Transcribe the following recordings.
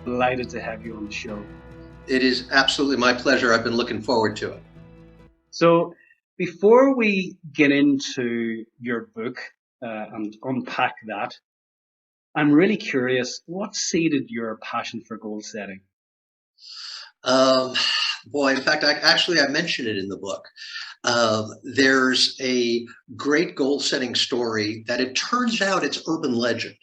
Delighted to have you on the show. It is absolutely my pleasure. I've been looking forward to it. So before we get into your book and unpack that, I'm really curious, what seeded your passion for goal setting? Um, Boy, in fact, I mentioned it in the book. There's a great goal-setting story that it turns out it's urban legend.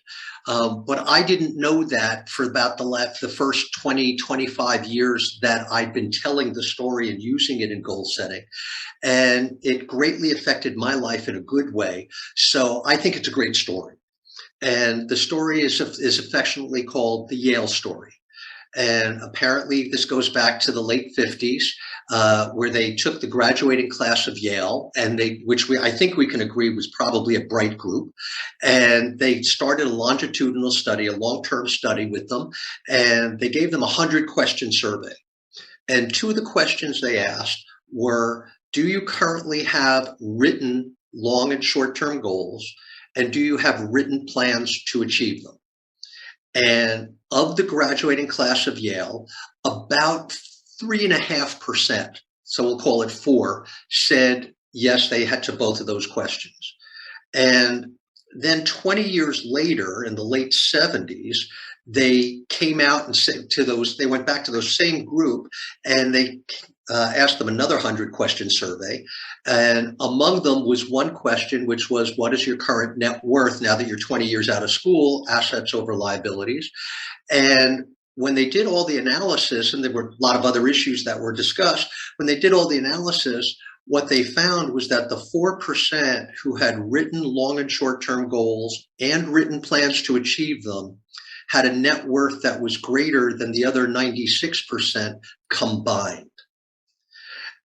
But I didn't know that for about the first 20, 25 years that I've been telling the story and using it in goal setting. And it greatly affected my life in a good way. So I think it's a great story. And the story is affectionately called the Yale story. And apparently this goes back to the late 50s, where they took the graduating class of Yale, and I think we can agree was probably a bright group. And they started a longitudinal study, a long-term study with them, and they gave them a 100-question survey. And two of the questions they asked were, do you currently have written long and short-term goals? And do you have written plans to achieve them? And of the graduating class of Yale, about 3.5%, so we'll call it 4, said yes, they had to both of those questions. And then 20 years later, in the late 70s, they came out and said they went back to those same group, and they asked them another 100-question survey. And among them was one question, which was, what is your current net worth now that you're 20 years out of school, assets over liabilities? And when they did all the analysis, and there were a lot of other issues that were discussed, when they did all the analysis, what they found was that the 4% who had written long and short-term goals and written plans to achieve them had a net worth that was greater than the other 96% combined.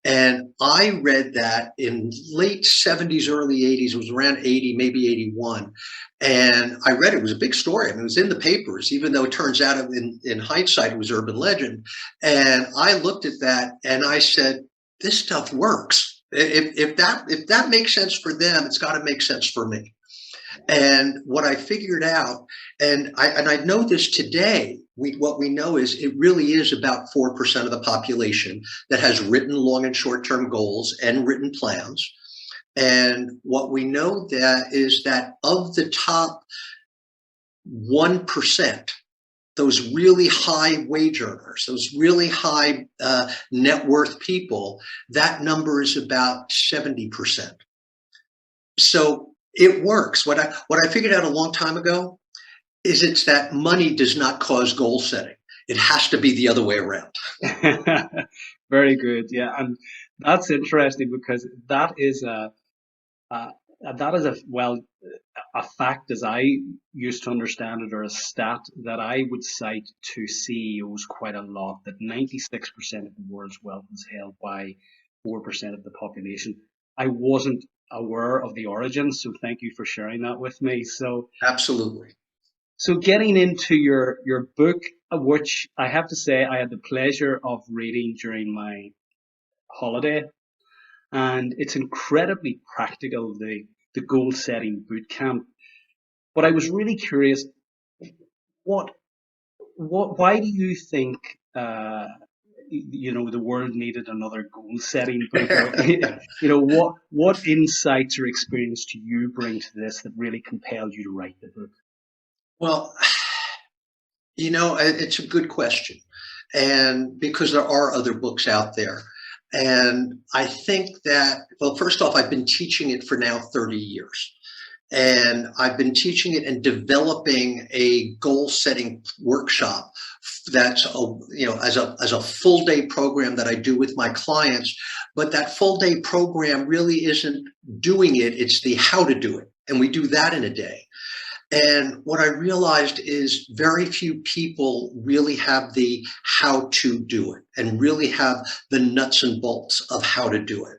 And I read that in late 70s, early 80s. It was around 80, maybe 81. And I read it. It was a big story. I mean, it was in the papers, even though it turns out in hindsight, it was urban legend. And I looked at that and I said, this stuff works. If that makes sense for them, it's got to make sense for me. And what I figured out, and I know this today, what we know is it really is about 4% of the population that has written long and short-term goals and written plans. And what we know is that of the top 1%, those really high wage earners, those really high net worth people, that number is about 70%. So it works. What I figured out a long time ago is it's that money does not cause goal setting. It has to be the other way around. Very good. Yeah. And that's interesting because that is a fact as I used to understand it, or a stat that I would cite to CEOs quite a lot, that 96% of the world's wealth is held by 4% of the population. I wasn't aware of the origins, so thank you for sharing that with me. So absolutely. So getting into your book, which I have to say I had the pleasure of reading during my holiday, and it's incredibly practical, the Goal-Setting Bootcamp. But I was really curious, why do you think the world needed another goal-setting book? What insights or experience do you bring to this that really compelled you to write the book? Well, it's a good question. And because there are other books out there. And I think that, well, first off, I've been teaching it for now 30 years. And I've been teaching it and developing a goal-setting workshop that's as a full day program that I do with my clients. But that full day program really isn't doing it. It's the how to do it. And we do that in a day. And what I realized is very few people really have the how to do it and really have the nuts and bolts of how to do it.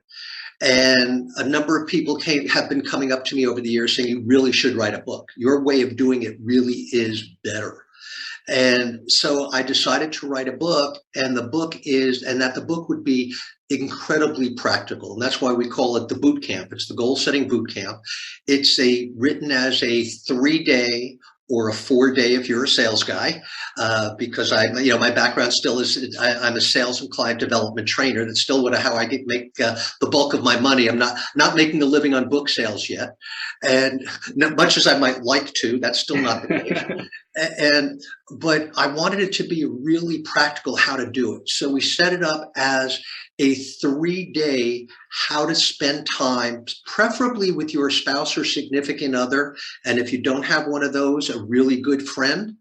And a number of people have been coming up to me over the years saying, you really should write a book. Your way of doing it really is better. And so I decided to write a book, and the book would be incredibly practical. And that's why we call it the boot camp. It's the Goal-Setting Bootcamp. It's written as a 3-day or a 4-day if you're a sales guy, because my background still is, I'm a sales and client development trainer. That's still how I make the bulk of my money. I'm not making a living on book sales yet, and much as I might like to, that's still not the case. But I wanted it to be really practical how to do it. So we set it up as a 3-day how to spend time, preferably with your spouse or significant other. And if you don't have one of those, a really good friend,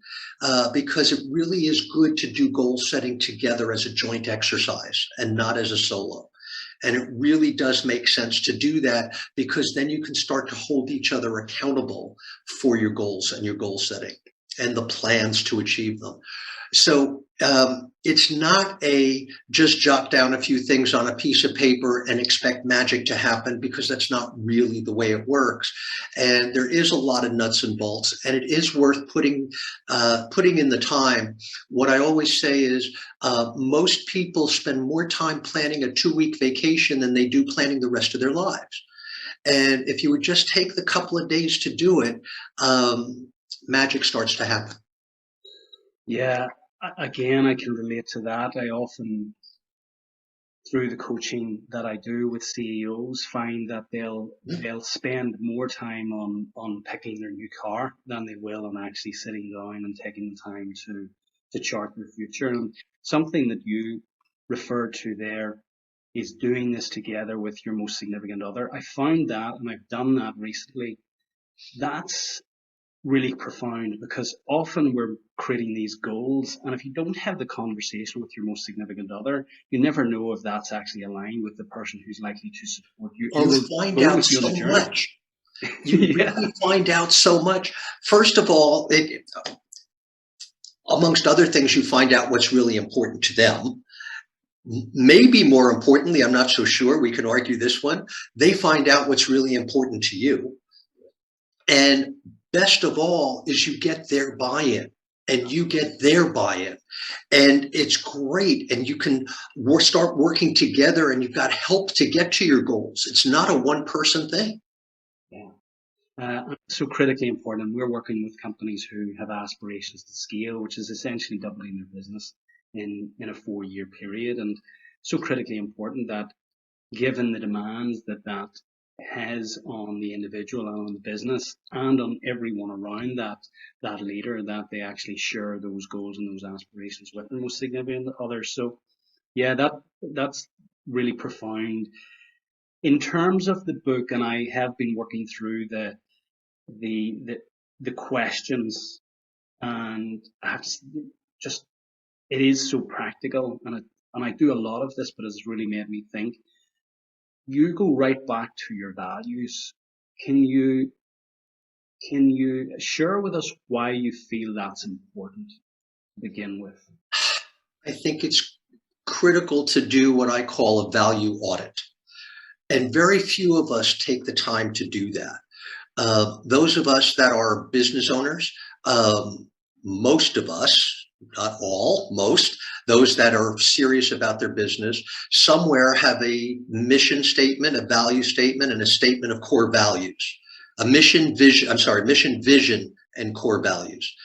because it really is good to do goal setting together as a joint exercise and not as a solo. And it really does make sense to do that, because then you can start to hold each other accountable for your goals and your goal setting and the plans to achieve them. So it's not just jot down a few things on a piece of paper and expect magic to happen, because that's not really the way it works. And there is a lot of nuts and bolts, and it is worth putting in the time. What I always say is most people spend more time planning a 2-week vacation than they do planning the rest of their lives. And if you would just take the couple of days to do it, magic starts to happen. Yeah, again, I can relate to that. I often, through the coaching that I do with CEOs, find that they'll spend more time on picking their new car than they will on actually sitting down and taking the time to chart their future. And something that you referred to there is doing this together with your most significant other. I found that, and I've done that recently, that's really profound, because often we're creating these goals, and if you don't have the conversation with your most significant other, you never know if that's actually aligned with the person who's likely to support you. You find out so much. You really find out so much. First of all, amongst other things, you find out what's really important to them. Maybe more importantly, I'm not so sure, we can argue this one, they find out what's really important to you. And best of all is you get their buy-in, and you get their buy-in, and it's great. And you can start working together, and you've got help to get to your goals. It's not a one-person thing. Yeah. So critically important. And we're working with companies who have aspirations to scale, which is essentially doubling their business in a 4-year period. And so critically important that, given the demands that has on the individual and on the business and on everyone around that leader, that they actually share those goals and those aspirations with their most significant others. So yeah, that's really profound. In terms of the book, and I have been working through the questions, and I have to just, it is so practical, and I do a lot of this, but it's really made me think. You go right back to your values. Can you share with us why you feel that's important to begin with? I think it's critical to do what I call a value audit. And very few of us take the time to do that. Those of us that are business owners, most of us, not all, most, those that are serious about their business, somewhere have a mission statement, a value statement, and a statement of core values. Mission, vision, and core values.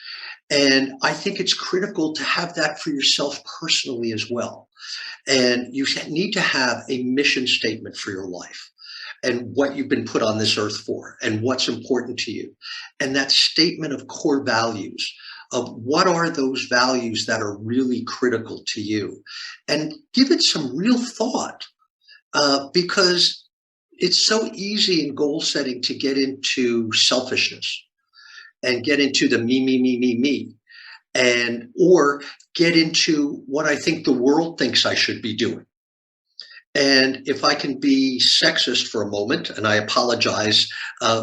And I think it's critical to have that for yourself personally as well. And you need to have a mission statement for your life, and what you've been put on this earth for, and what's important to you. And that statement of core values, of what are those values that are really critical to you, and give it some real thought, because it's so easy in goal setting to get into selfishness and get into the me, and or get into what I think the world thinks I should be doing. And if I can be sexist for a moment, and I apologize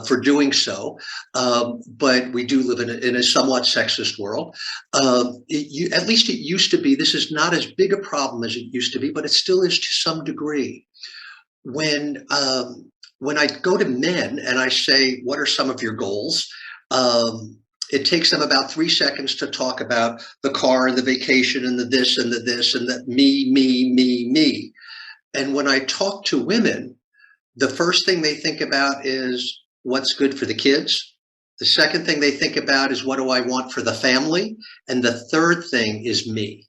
for doing so, but we do live in a somewhat sexist world. At least it used to be. This is not as big a problem as it used to be, but it still is to some degree. When I go to men and I say, what are some of your goals? It takes them about 3 seconds to talk about the car and the vacation and the this and the this and that me. And when I talk to women, the first thing they think about is what's good for the kids. The second thing they think about is, what do I want for the family? And the third thing is me.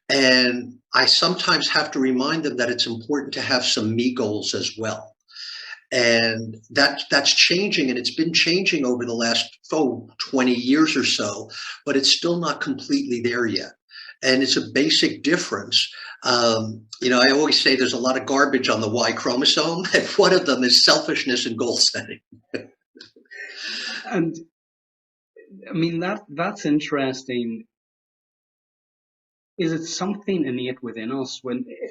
And I sometimes have to remind them that it's important to have some me goals as well. And that's changing, and it's been changing over the last 20 years or so, but it's still not completely there yet. And it's a basic difference. I always say there's a lot of garbage on the Y chromosome, and one of them is selfishness and goal setting. And I mean, that's interesting. Is it something innate within us,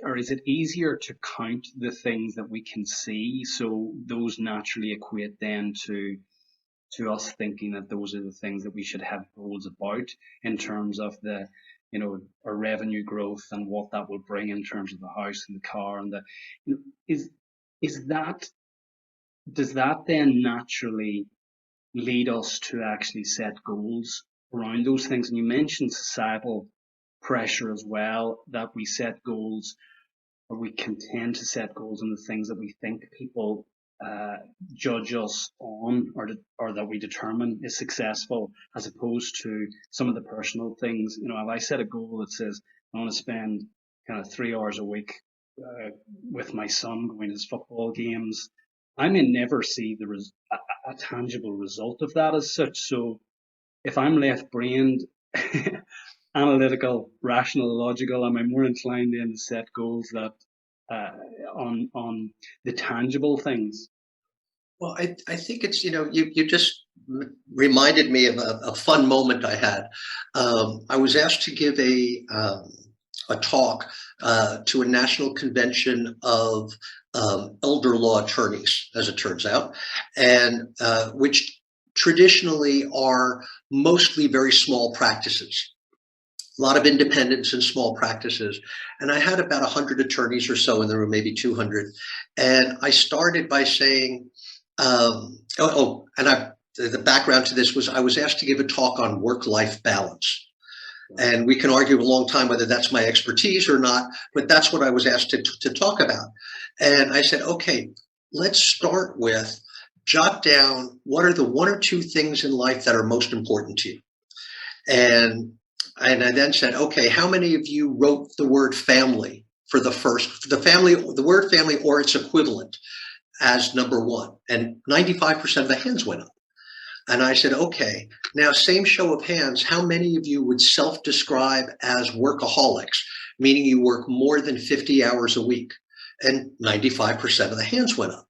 or is it easier to count the things that we can see, so those naturally equate then to us thinking that those are the things that we should have goals about, in terms of our revenue growth and what that will bring in terms of the house and the car and does that then naturally lead us to actually set goals around those things? And you mentioned societal pressure as well, that we set goals, or we can tend to set goals on the things that we think people judge us on, or that we determine is successful, as opposed to some of the personal things. If I set a goal that says I want to spend kind of 3 hours a week with my son going to his football games, I may never see a tangible result of that as such. So if I'm left-brained, analytical, rational, logical, am I more inclined then to set goals that on the tangible things? Well, I think it's, you just reminded me of a fun moment I had. I was asked to give a talk to a national convention of elder law attorneys, as it turns out, and which traditionally are mostly very small practices. A lot of independents and small practices. And I had about 100 attorneys or so in the room, maybe 200. And I started by saying, the background to this was I was asked to give a talk on work-life balance. And we can argue a long time whether that's my expertise or not, but that's what I was asked to talk about. And I said, okay, let's start with jot down what are the 1 or 2 things in life that are most important to you. And I then said, okay, how many of you wrote the word family for the word family or its equivalent as number 1? And 95% of the hands went up. And I said, okay, now same show of hands, how many of you would self-describe as workaholics, meaning you work more than 50 hours a week? And 95% of the hands went up.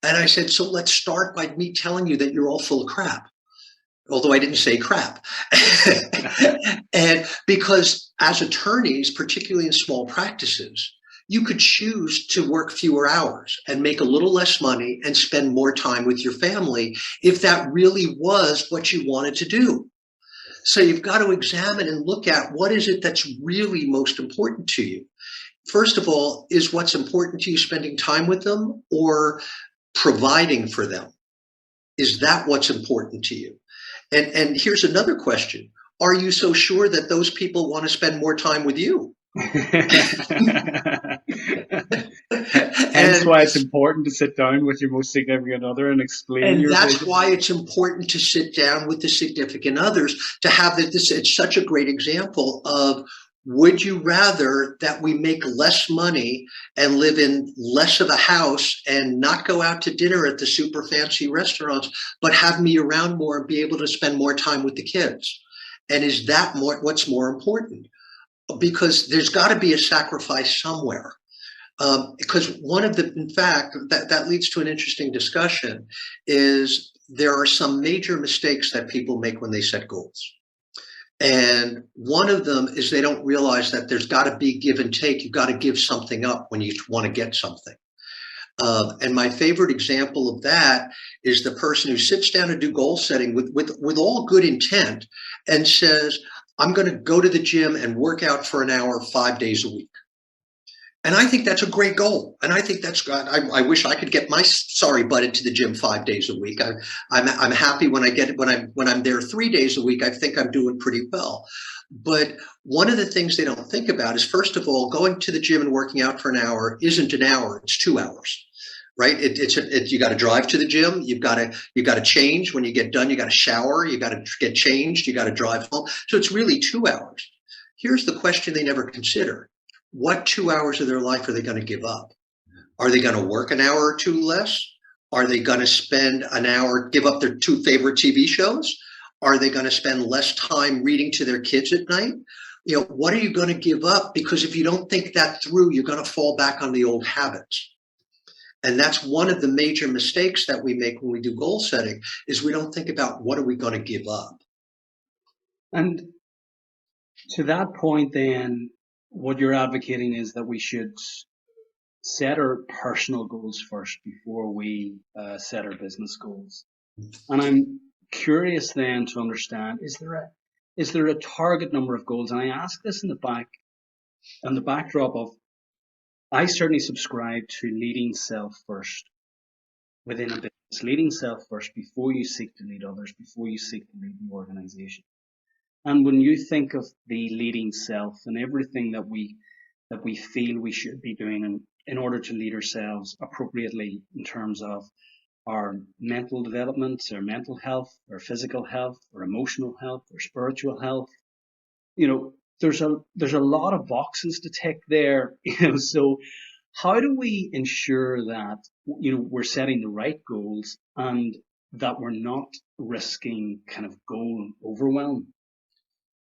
And I said, so let's start by me telling you that you're all full of crap. Although I didn't say crap. And because as attorneys, particularly in small practices, you could choose to work fewer hours and make a little less money and spend more time with your family if that really was what you wanted to do. So you've got to examine and look at what is it that's really most important to you. First of all, is what's important to you spending time with them or providing for them? Is that what's important to you? And here's another question. Are you so sure that those people want to spend more time with you? Hence why it's important to sit down with your most significant other and explain your that's vision. why it's important to sit down with the significant others to have this. It's such a great example of, would you rather that we make less money and live in less of a house and not go out to dinner at the super fancy restaurants, but have me around more and be able to spend more time with the kids? And is that what's more important? Because there's got to be a sacrifice somewhere. Because in fact, that leads to an interesting discussion, is there are some major mistakes that people make when they set goals. And one of them is they don't realize that there's got to be give and take. You've got to give something up when you want to get something. And my favorite example of that is the person who sits down and do goal setting with all good intent and says, I'm going to go to the gym and work out for an hour 5 days a week. And I think that's a great goal. And I think I wish I could get my sorry butt into the gym 5 days a week. I'm happy when I get it, when I'm there 3 days a week. I think I'm doing pretty well. But one of the things they don't think about is, first of all, going to the gym and working out for an hour isn't an hour, it's 2 hours. right? You got to drive to the gym. You got to change when you get done. You got to shower. You got to get changed. You got to drive home. So it's really 2 hours. Here's the question they never consider: what 2 hours of their life are they going to give up? Are they going to work an hour or two less? Are they going to spend an hour, give up their 2 favorite TV shows? Are they going to spend less time reading to their kids at night? What are you going to give up? Because if you don't think that through, you're going to fall back on the old habits. And that's one of the major mistakes that we make when we do goal setting, is we don't think about what are we going to give up. And to that point, then, what you're advocating is that we should set our personal goals first before we set our business goals. And I'm curious then to understand, is there a target number of goals? And I ask this in the backdrop of, I certainly subscribe to leading self first within a business, leading self first before you seek to lead others, before you seek to lead the organization. And when you think of the leading self and everything that we feel we should be doing in order to lead ourselves appropriately in terms of our mental development, our mental health, our physical health, our emotional health, our spiritual health, there's a lot of boxes to tick there, so how do we ensure that, we're setting the right goals and that we're not risking kind of goal overwhelm?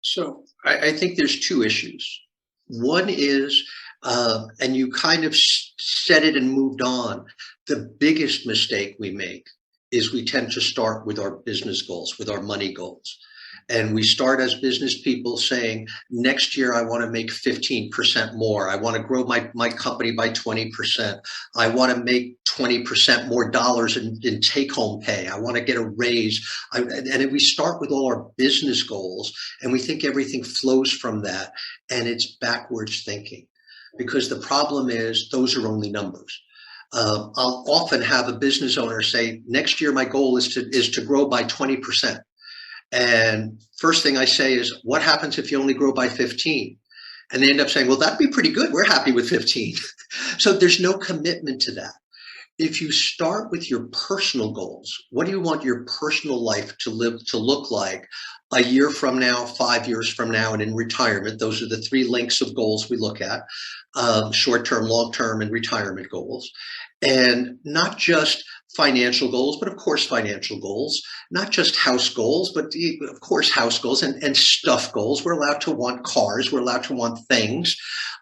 So I think there's 2 issues. One is, and you kind of said it and moved on, the biggest mistake we make is we tend to start with our business goals, with our money goals. And we start as business people saying, next year, I want to make 15% more. I want to grow my company by 20%. I want to make 20% more dollars in take home pay. I want to get a raise. And we start with all our business goals and we think everything flows from that. And it's backwards thinking, because the problem is those are only numbers. I'll often have a business owner say, next year, my goal is to grow by 20%. And first thing I say is, what happens if you only grow by 15? And they end up saying, well, that'd be pretty good. We're happy with 15. So there's no commitment to that. If you start with your personal goals, what do you want your personal life to look like a year from now, 5 years from now, and in retirement? Those are the 3 links of goals we look at: short-term, long-term, and retirement goals. And not just financial goals, but of course financial goals, not just house goals, but of course house goals and stuff goals. We're allowed to want cars, we're allowed to want things,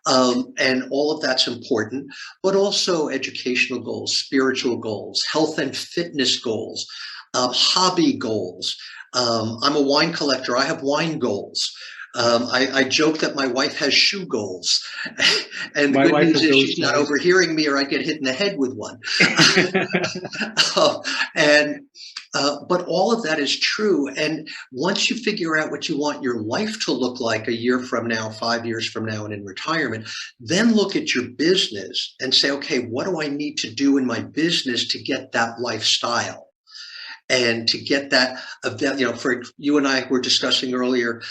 and all of that's important, but also educational goals, spiritual goals, health and fitness goals, hobby goals. I'm a wine collector, I have wine goals. I joke that my wife has shoe goals, and the good news is she's not overhearing me, or I'd get hit in the head with one. But all of that is true. And once you figure out what you want your life to look like a year from now, 5 years from now, and in retirement, then look at your business and say, okay, what do I need to do in my business to get that lifestyle? And to get that, for you and I were discussing earlier,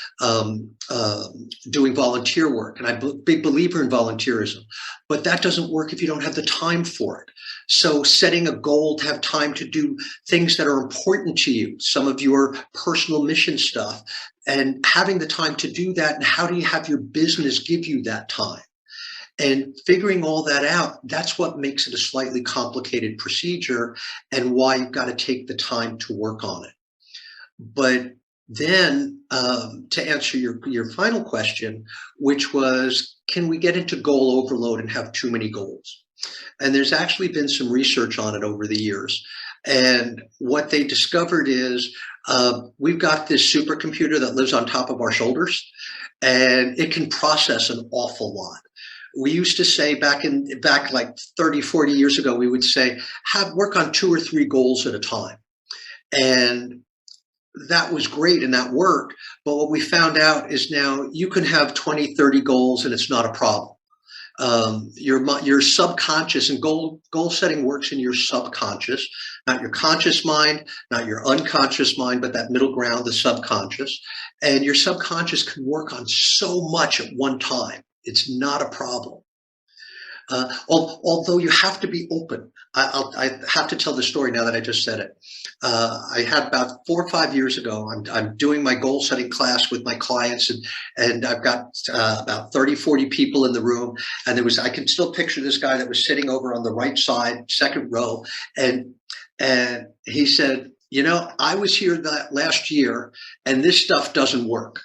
doing volunteer work, and I'm a big believer in volunteerism, but that doesn't work if you don't have the time for it. So setting a goal to have time to do things that are important to you, some of your personal mission stuff, and having the time to do that, and how do you have your business give you that time? And figuring all that out, that's what makes it a slightly complicated procedure and why you've got to take the time to work on it. But then to answer your final question, which was, can we get into goal overload and have too many goals? And there's actually been some research on it over the years. And what they discovered is we've got this supercomputer that lives on top of our shoulders, and it can process an awful lot. We used to say back like 30, 40 years ago, we would say, work on 2 or 3 goals at a time. And that was great and that worked. But what we found out is now you can have 20, 30 goals and it's not a problem. Your subconscious, and goal setting works in your subconscious, not your conscious mind, not your unconscious mind, but that middle ground, the subconscious. And your subconscious can work on so much at one time. It's not a problem. Although you have to be open. I have to tell the story now that I just said it. I had about 4 or 5 years ago, I'm doing my goal setting class with my clients, and I've got about 30, 40 people in the room. And I can still picture this guy that was sitting over on the right side, second row. And he said, I was here that last year and this stuff doesn't work.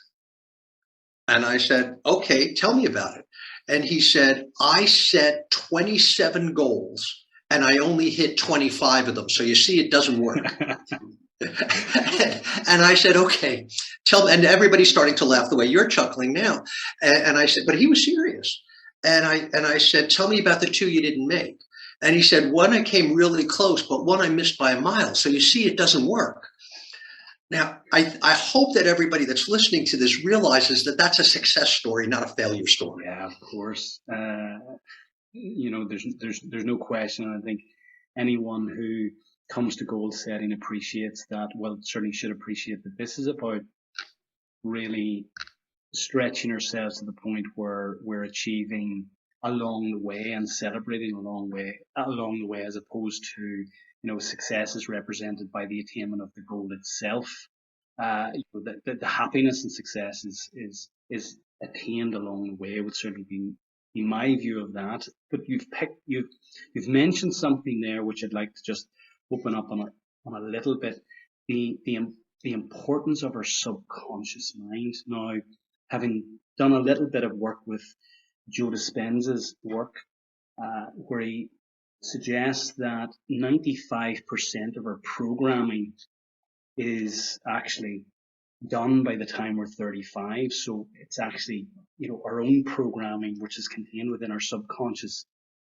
And I said, okay, tell me about it. And he said, I set 27 goals and I only hit 25 of them. So you see, it doesn't work. And I said, okay, tell me. And everybody's starting to laugh the way you're chuckling now. And I said, but he was serious. And I said, tell me about the 2 you didn't make. And he said, one I came really close, but one I missed by a mile. So you see, it doesn't work. Now, I hope that everybody that's listening to this realizes that that's a success story, not a failure story. Yeah, of course. There's no question. I think anyone who comes to goal setting appreciates that. Well, certainly should appreciate that this is about really stretching ourselves to the point where we're achieving along the way and celebrating along the way, as opposed to success is represented by the attainment of the goal itself. The happiness and success is attained along the way would certainly be my view of that. But you've mentioned something there which I'd like to just open up on a little bit. The importance of our subconscious mind. Now, having done a little bit of work with Joe Dispenza's work, where he suggests that 95% of our programming is actually done by the time we're 35. So it's actually, our own programming, which is contained within our subconscious,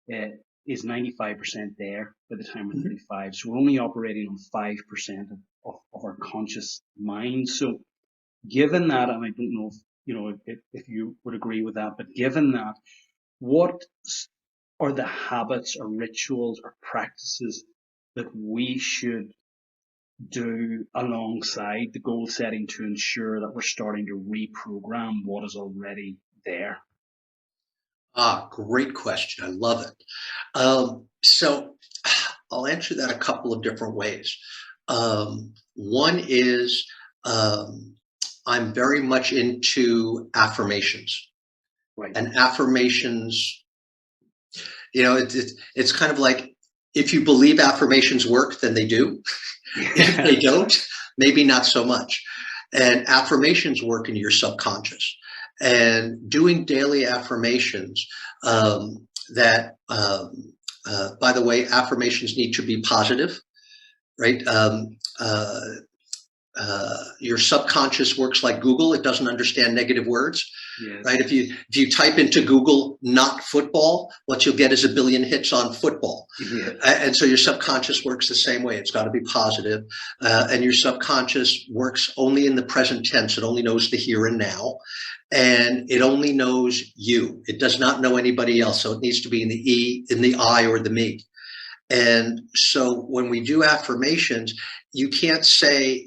is 95% there by the time we're 35. So we're only operating on 5% of our conscious mind. So given that, and I don't know if you would agree with that, but given that, what are the habits or rituals or practices that we should do alongside the goal setting to ensure that we're starting to reprogram what is already there? Great question. I love it. So I'll answer that a couple of different ways. One is I'm very much into affirmations. Right. And affirmations, it's kind of like, if you believe affirmations work, then they do. If they don't, maybe not so much. And affirmations work in your subconscious. And doing daily affirmations by the way, affirmations need to be positive, right? Your subconscious works like Google. It doesn't understand negative words. Yes. Right? If you type into Google "not football," what you'll get is a billion hits on football. Yeah. And so your subconscious works the same way. It's got to be positive. And your subconscious works only in the present tense. It only knows the here and now. And it only knows you. It does not know anybody else. So it needs to be in the I, or the me. And so when we do affirmations, you can't say,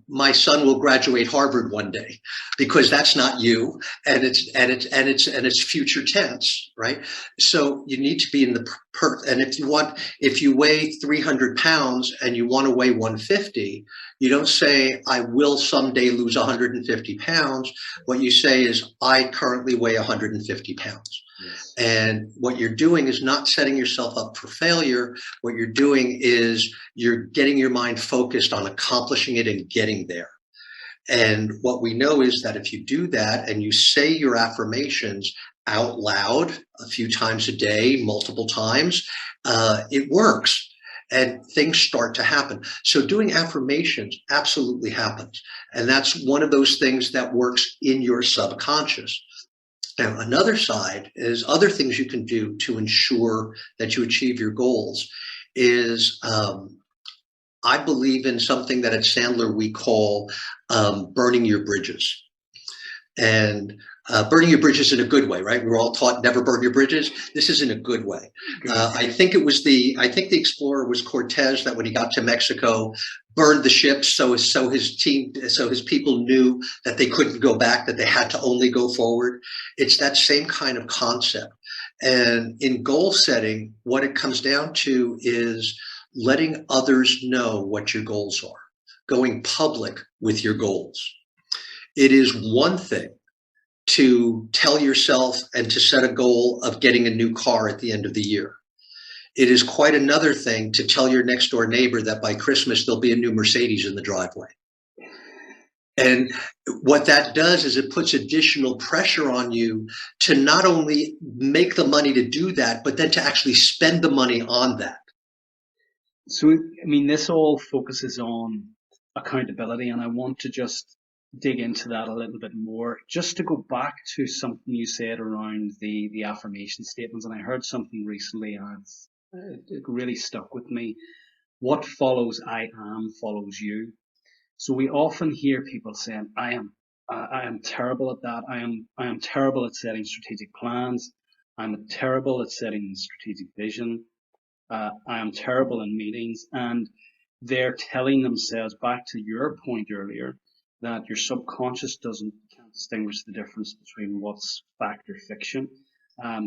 my son will graduate Harvard one day, because that's not you. And it's future tense, right? So you need to be in the and if you weigh 300 pounds and you want to weigh 150, you don't say, I will someday lose 150 pounds. What you say is, I currently weigh 150 pounds. Yes. And what you're doing is not setting yourself up for failure. What you're doing is you're getting your mind focused on accomplishing it and getting there. And what we know is that if you do that and you say your affirmations out loud a few times a day, multiple times, it works. And things start to happen. So doing affirmations absolutely happens. And that's one of those things that works in your subconscious. Now, another side is other things you can do to ensure that you achieve your goals is I believe in something that at Sandler we call burning your bridges. And burning your bridges in a good way, right? We were all taught never burn your bridges. This is in a good way. I think the explorer was Cortez, that when he got to Mexico, burned the ships so his people knew that they couldn't go back, that they had to only go forward. It's that same kind of concept. And in goal setting, what it comes down to is letting others know what your goals are, going public with your goals. It is one thing to tell yourself and to set a goal of getting a new car at the end of the year. It is quite another thing to tell your next door neighbor that by Christmas there'll be a new Mercedes in the driveway. And what that does is it puts additional pressure on you to not only make the money to do that, but then to actually spend the money on that. So, I mean, this all focuses on accountability, and I want to just dig into that a little bit more. Just to go back to something you said around the affirmation statements, and I heard something recently, and it really stuck with me. What follows I am follows you. So we often hear people saying, I am terrible at that. I am terrible at setting strategic plans. I'm terrible at setting strategic vision. I am terrible in meetings. And they're telling themselves, back to your point earlier, that your subconscious can't distinguish the difference between what's fact or fiction.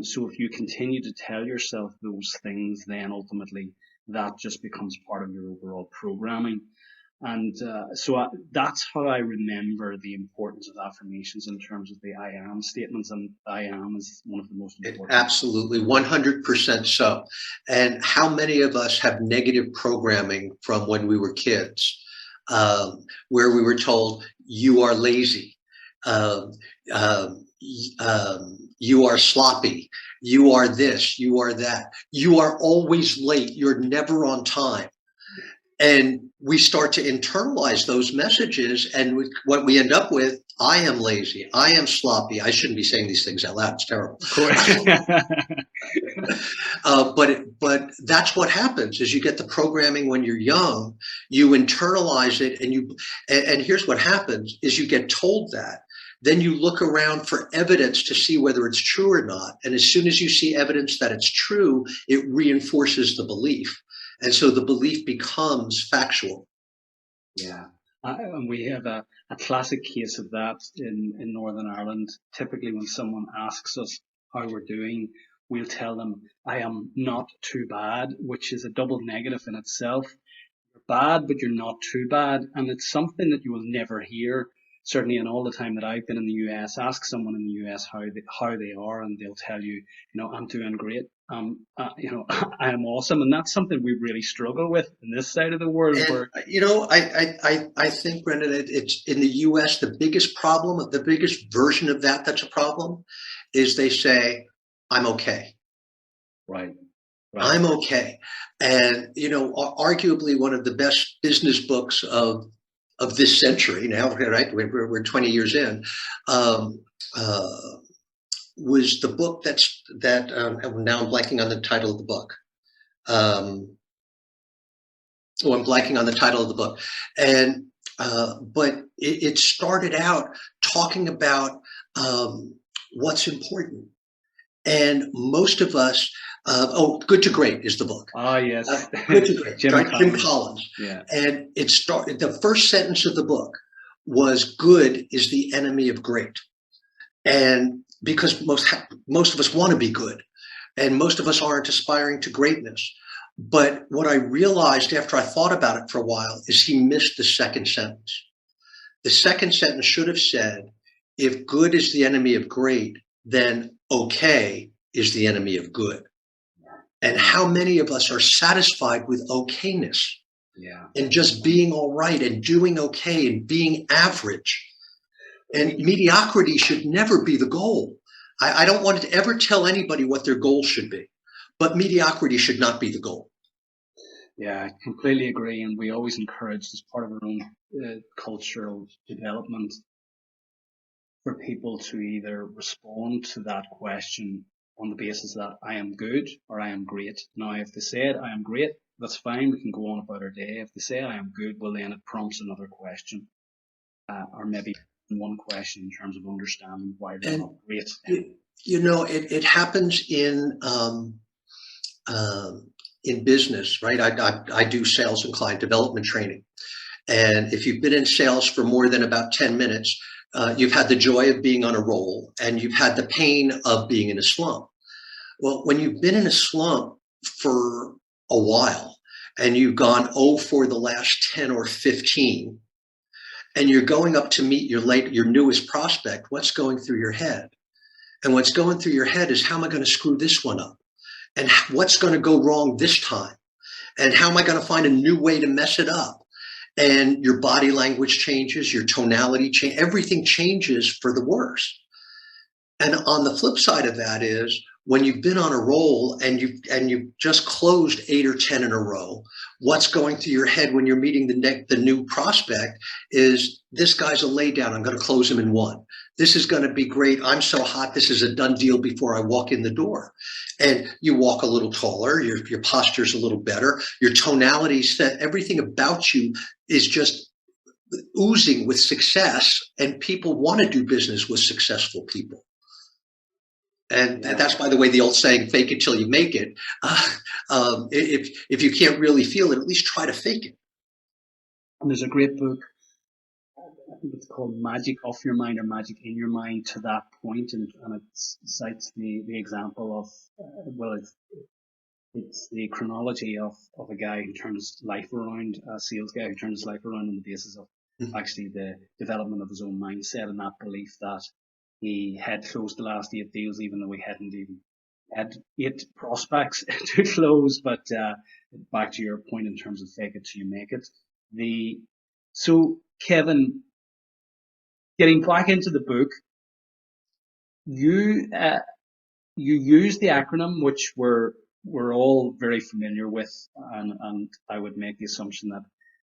So if you continue to tell yourself those things, then ultimately that just becomes part of your overall programming. And that's how I remember the importance of affirmations in terms of the I am statements. And I am is one of the most important. Absolutely, 100% so. And how many of us have negative programming from when we were kids, where we were told, you are lazy, you are sloppy, you are this, you are that, you are always late, you're never on time. And we start to internalize those messages, and what we end up with, I am lazy, I am sloppy. I shouldn't be saying these things out loud, it's terrible. But that's what happens, is you get the programming when you're young, you internalize it, and here's what happens, is you get told that. Then you look around for evidence to see whether it's true or not. And as soon as you see evidence that it's true, it reinforces the belief. And so the belief becomes factual. Yeah. And we have a classic case of that in Northern Ireland. Typically when someone asks us how we're doing, we'll tell them, I am not too bad, which is a double negative in itself. You're bad, but you're not too bad. And it's something that you will never hear. Certainly in all the time that I've been in the US, ask someone in the US how they are, and they'll tell you, I'm doing great. I am awesome. And that's something we really struggle with in this side of the world. And, I think, Brendan, it's in the US, the biggest problem, the biggest version of that's a problem, is they say, I'm okay. Right. I'm okay. And, arguably one of the best business books of this century now, right? We're 20 years in, was the book now I'm blanking on the title of the book. I'm blanking on the title of the book. And, but it started out talking about what's important. And most of us, Good to Great is the book. Ah, yes. Good to Great, Jim Collins. Yeah. And the first sentence of the book was, good is the enemy of great. And because most of us want to be good, and most of us aren't aspiring to greatness. But what I realized after I thought about it for a while is he missed the second sentence. The second sentence should have said, if good is the enemy of great, then okay is the enemy of good. And how many of us are satisfied with okayness? Yeah. And just being all right and doing okay and being average. And mediocrity should never be the goal. I don't want to ever tell anybody what their goal should be, but mediocrity should not be the goal. Yeah, I completely agree. And we always encourage, as part of our own cultural development, for people to either respond to that question on the basis that I am good or I am great. Now, if they said I am great, that's fine. We can go on about our day. If they say I am good, well, then it prompts another question, or maybe one question in terms of understanding why they're not great. It happens in business, right? I do sales and client development training. And if you've been in sales for more than about 10 minutes, you've had the joy of being on a roll, and you've had the pain of being in a slump. Well, when you've been in a slump for a while and you've gone 0 for the last 10 or 15, and you're going up to meet your newest prospect, what's going through your head? And what's going through your head is, how am I going to screw this one up? And what's going to go wrong this time? And how am I going to find a new way to mess it up? And your body language changes, your tonality changes, everything changes for the worse. And on the flip side of that is, when you've been on a roll and you've just closed 8 or 10 in a row, what's going through your head when you're meeting the new prospect is, this guy's a laydown. I'm going to close him in 1. This is going to be great. I'm so hot. This is a done deal before I walk in the door. And you walk a little taller. Your posture's a little better. Your tonality set. Everything about you is just oozing with success. And people want to do business with successful people. And that's, by the way, the old saying, fake it till you make it. If you can't really feel it, at least try to fake it. And there's a great book, I think it's called Magic Off Your Mind or Magic in Your Mind, to that point, and it cites the example of, it's the chronology of a guy who turned his life around, a sales guy who turned his life around on the basis of actually the development of his own mindset and that belief that he had closed the last 8 deals, even though he hadn't even had 8 prospects to close. But back to your point in terms of fake it till you make it. So Kevin, getting back into the book, you use the acronym, which we're all very familiar with, and I would make the assumption that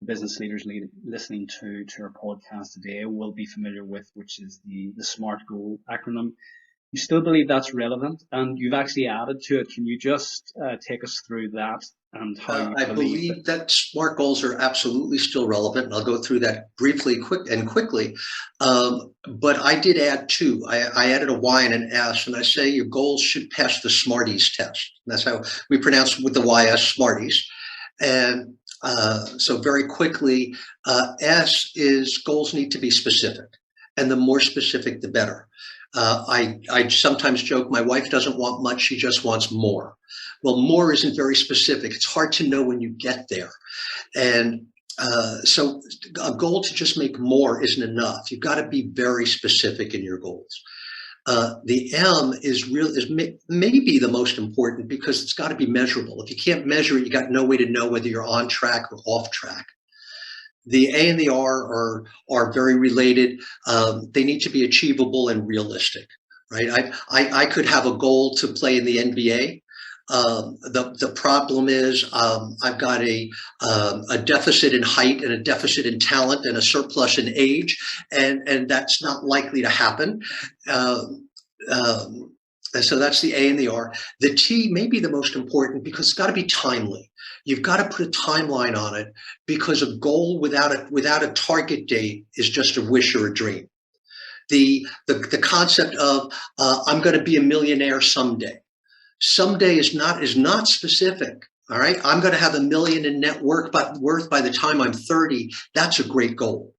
business leaders listening to our podcast today will be familiar with, which is the SMART goal acronym. You still believe that's relevant, and you've actually added to it. Can you just take us through that and how you I believe that SMART goals are absolutely still relevant, and I'll go through that briefly, quickly. But I did add 2. I added a Y and an S, and I say your goals should pass the SMARTYS test. And that's how we pronounce with the YS, SMARTYS. And so very quickly, S is, goals need to be specific, and the more specific, the better. I sometimes joke, my wife doesn't want much, she just wants more. Well, more isn't very specific. It's hard to know when you get there. And so a goal to just make more isn't enough. You've got to be very specific in your goals. The M is maybe the most important, because it's got to be measurable. If you can't measure it, you got no way to know whether you're on track or off track. The A and the R are very related. They need to be achievable and realistic, right? I could have a goal to play in the NBA. The problem is, I've got a deficit in height and a deficit in talent and a surplus in age, and that's not likely to happen. And so that's the A and the R. The T may be the most important, because it's got to be timely. You've got to put a timeline on it, because a goal without a target date is just a wish or a dream. The concept of I'm going to be a millionaire someday. Someday is not specific. All right, I'm going to have $1 million in net worth by the time I'm 30. That's a great goal.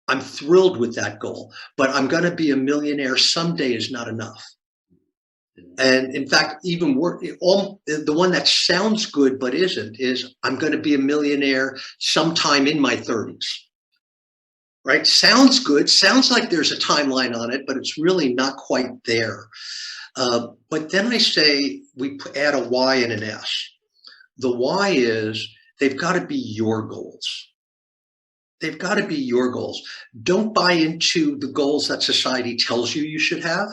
I'm thrilled with that goal, but I'm going to be a millionaire someday is not enough. And in fact, even the one that sounds good but isn't is, I'm going to be a millionaire sometime in my 30s. Right? Sounds good. Sounds like there's a timeline on it, but it's really not quite there. But then I say we add a Y and an S. The Y is, they've got to be your goals. They've got to be your goals. Don't buy into the goals that society tells you should have.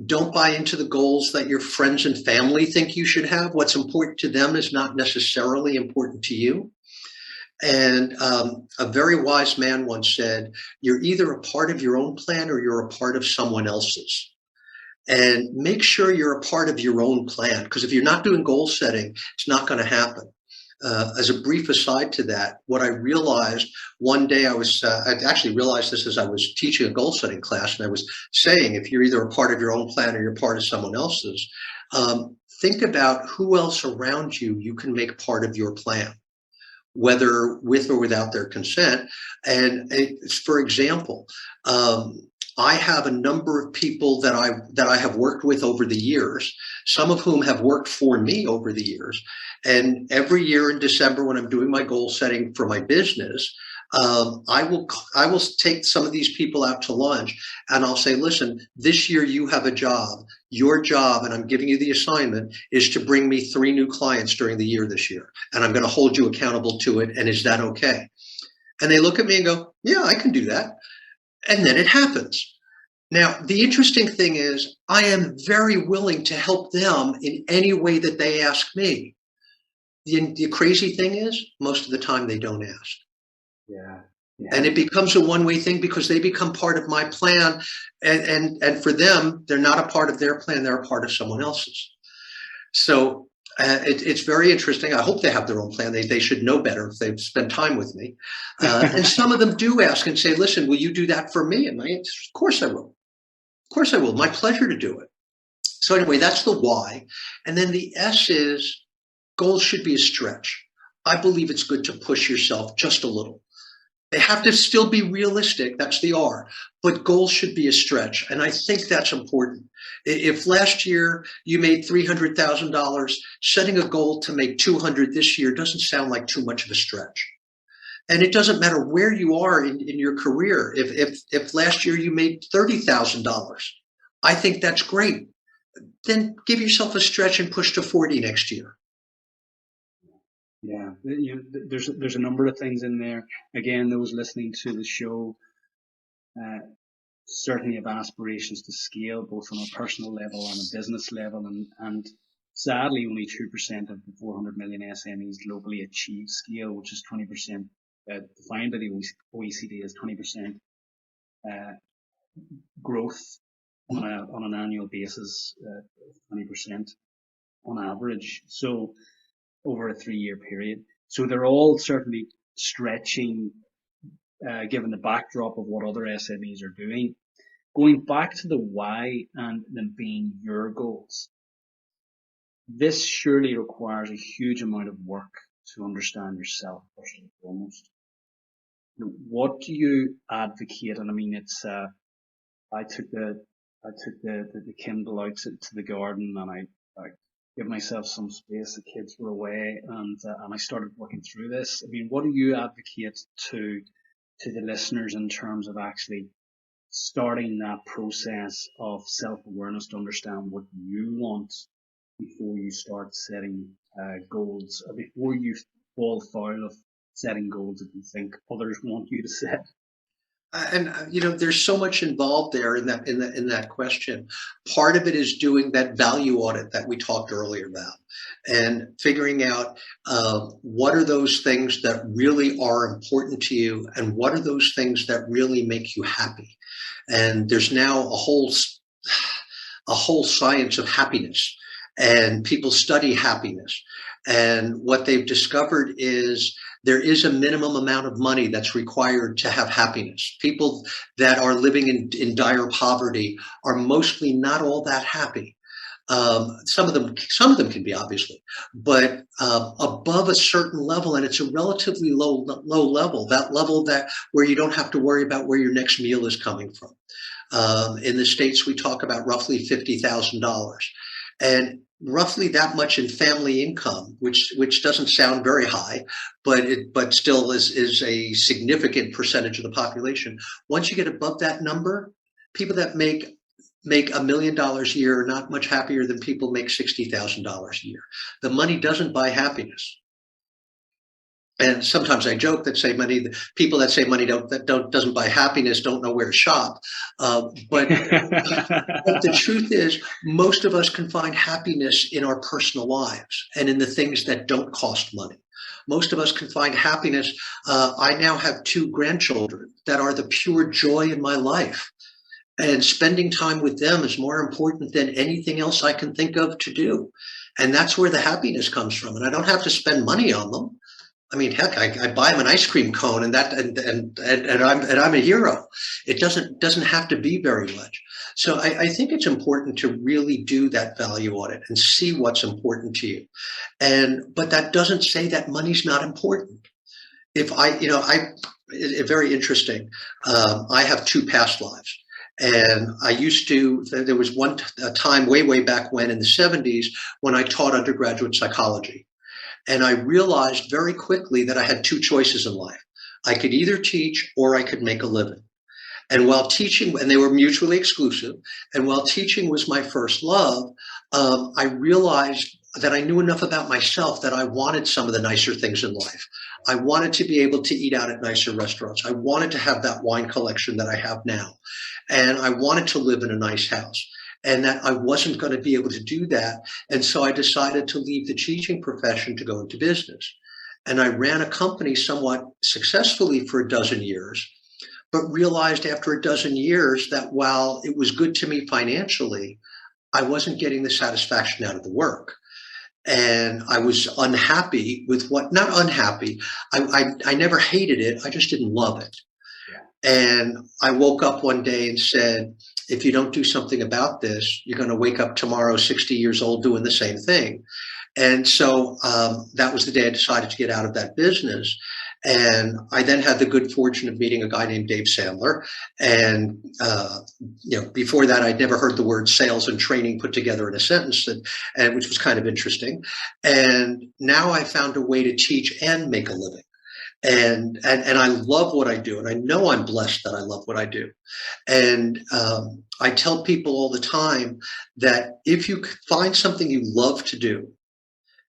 Don't buy into the goals that your friends and family think you should have. What's important to them is not necessarily important to you. And a very wise man once said, you're either a part of your own plan or you're a part of someone else's. And make sure you're a part of your own plan, because if you're not doing goal setting, it's not going to happen. As a brief aside to that, what I realized one day, I actually realized this as I was teaching a goal setting class, and I was saying, if you're either a part of your own plan or you're part of someone else's, think about who else around you can make part of your plan, whether with or without their consent. And for example, I have a number of people that I have worked with over the years, some of whom have worked for me over the years. And every year in December, when I'm doing my goal setting for my business, I will take some of these people out to lunch, and I'll say, listen, this year you have a job. Your job, and I'm giving you the assignment, is to bring me 3 new clients during the year this year, and I'm going to hold you accountable to it. And is that okay? And they look at me and go, yeah, I can do that. And then it happens. Now, the interesting thing is I am very willing to help them in any way that they ask me. The crazy thing is most of the time they don't ask. Yeah. And it becomes a one-way thing because they become part of my plan. And for them, they're not a part of their plan. They're a part of someone else's. So it's very interesting. I hope they have their own plan. They should know better if they've spent time with me. And some of them do ask and say, listen, will you do that for me? And I answer, of course I will. Of course I will. My pleasure to do it. So anyway, that's the why. And then the S is goals should be a stretch. I believe it's good to push yourself just a little. They have to still be realistic. That's the R. But goals should be a stretch. And I think that's important. If last year you made $300,000, setting a goal to make 200 this year doesn't sound like too much of a stretch. And it doesn't matter where you are in your career. If last year you made $30,000, I think that's great. Then give yourself a stretch and push to 40 next year. Yeah, there's a number of things in there. Again, those listening to the show certainly have aspirations to scale, both on a personal level and a business level, and sadly, only 2% of the 400 million SMEs globally achieve scale, which is 20%, defined by the OECD as 20% growth on an annual basis, 20% on average. So over a 3-year period. So they're all certainly stretching, given the backdrop of what other SMEs are doing. Going back to the why and them being your goals, this surely requires a huge amount of work to understand yourself first and foremost. What do you advocate? And I mean, it's I took the Kindle out to the garden, and I give myself some space. The kids were away, and I started working through this. I mean, what do you advocate to the listeners in terms of actually starting that process of self-awareness to understand what you want before you start setting goals, or before you fall foul of setting goals that you think others want you to set? And there's so much involved there in that question. Part of it is doing that value audit that we talked earlier about, and figuring out what are those things that really are important to you, and what are those things that really make you happy. And there's now a whole science of happiness, and people study happiness. And what they've discovered is there is a minimum amount of money that's required to have happiness. People that are living in dire poverty are mostly not all that happy. Some of them can be, obviously, but above a certain level, and it's a relatively low level, that level where you don't have to worry about where your next meal is coming from. In the States, we talk about roughly $50,000. And roughly that much in family income, which doesn't sound very high, but still is a significant percentage of the population. Once you get above that number, people that make $1 million a year are not much happier than people make $60,000 a year. The money doesn't buy happiness. And sometimes I joke that people that say money doesn't buy happiness don't know where to shop. But the truth is, most of us can find happiness in our personal lives and in the things that don't cost money. Most of us can find happiness. I now have 2 grandchildren that are the pure joy in my life. And spending time with them is more important than anything else I can think of to do. And that's where the happiness comes from. And I don't have to spend money on them. I mean, heck, I buy them an ice cream cone, and I'm a hero. It doesn't have to be very much. So I think it's important to really do that value audit and see what's important to you. But that doesn't say that money's not important. It's very interesting. I have 2 past lives, And there was a time way back when in the 70s when I taught undergraduate psychology. And I realized very quickly that I had two choices in life. I could either teach or I could make a living. And while teaching, and they were mutually exclusive, and while teaching was my first love, I realized that I knew enough about myself that I wanted some of the nicer things in life. I wanted to be able to eat out at nicer restaurants. I wanted to have that wine collection that I have now. And I wanted to live in a nice house. And that I wasn't going to be able to do that. And so I decided to leave the teaching profession to go into business. And I ran a company somewhat successfully for a dozen years, but realized after a dozen years that while it was good to me financially, I wasn't getting the satisfaction out of the work. And I was unhappy with not unhappy. I never hated it. I just didn't love it. Yeah. And I woke up one day and said, if you don't do something about this, you're going to wake up tomorrow 60 years old doing the same thing. And so that was the day I decided to get out of that business. And I then had the good fortune of meeting a guy named Dave Sandler. And before that, I'd never heard the word sales and training put together in a sentence, and which was kind of interesting. And now I found a way to teach and make a living. And I love what I do. And I know I'm blessed that I love what I do. And I tell people all the time that if you find something you love to do,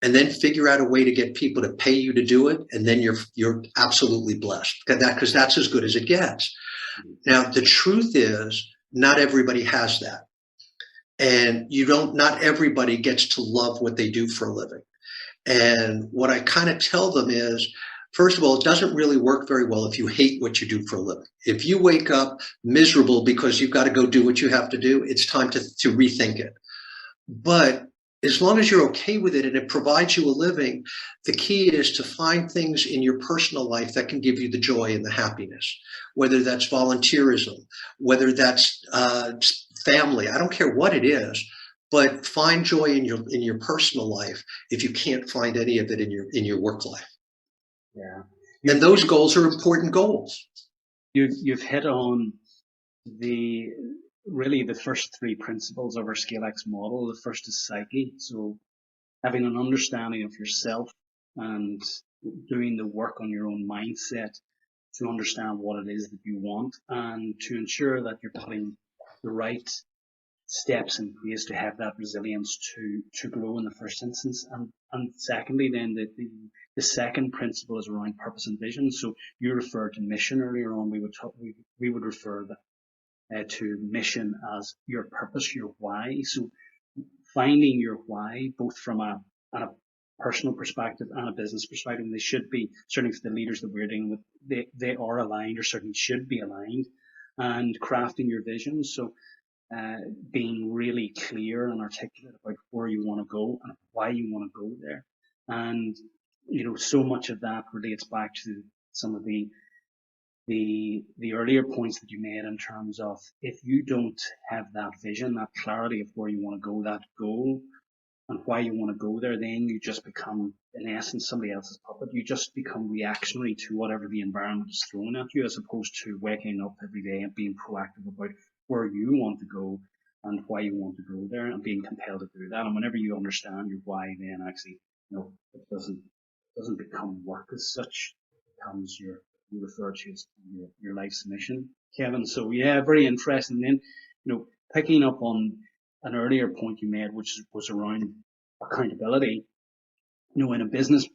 and then figure out a way to get people to pay you to do it, and then you're absolutely blessed, because that's as good as it gets. Now, the truth is, not everybody has that. And not everybody gets to love what they do for a living. And what I kind of tell them is, first of all, it doesn't really work very well if you hate what you do for a living. If you wake up miserable because you've got to go do what you have to do, it's time to rethink it. But as long as you're okay with it and it provides you a living, the key is to find things in your personal life that can give you the joy and the happiness, whether that's volunteerism, whether that's family. I don't care what it is, but find joy in your personal life if you can't find any of it in your work life. Yeah. And those goals are important goals. You've hit on really the first three principles of our ScaleX model. The first is psyche. So having an understanding of yourself and doing the work on your own mindset to understand what it is that you want, and to ensure that you're putting the right steps in place to have that resilience to grow in the first instance. And secondly, then the second principle is around purpose and vision. So you referred to mission earlier on. We would refer to mission as your purpose, your why. So finding your why, both from a personal perspective and a business perspective, they should be, certainly for the leaders that we're dealing with, they are aligned, or certainly should be aligned, and crafting your vision. So being really clear and articulate about where you want to go and why you want to go there. And, so much of that relates back to some of the earlier points that you made in terms of, if you don't have that vision, that clarity of where you want to go, that goal and why you want to go there, then you just become, in essence, somebody else's puppet. You just become reactionary to whatever the environment is throwing at you, as opposed to waking up every day and being proactive about where you want to go and why you want to go there, and being compelled to do that. And whenever you understand your why, then actually, it doesn't become work as such. It becomes you refer to as your life's mission, Kevin. So yeah, very interesting. Then, picking up on an earlier point you made, which was around accountability. In a business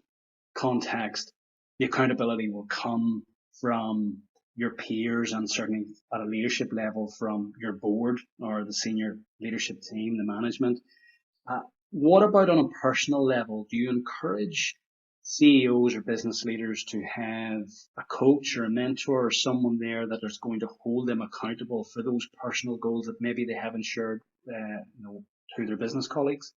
context, the accountability will come from your peers, and certainly at a leadership level from your board or the senior leadership team, the management. What about on a personal level? Do you encourage CEOs or business leaders to have a coach or a mentor or someone there that is going to hold them accountable for those personal goals that maybe they haven't shared to their business colleagues?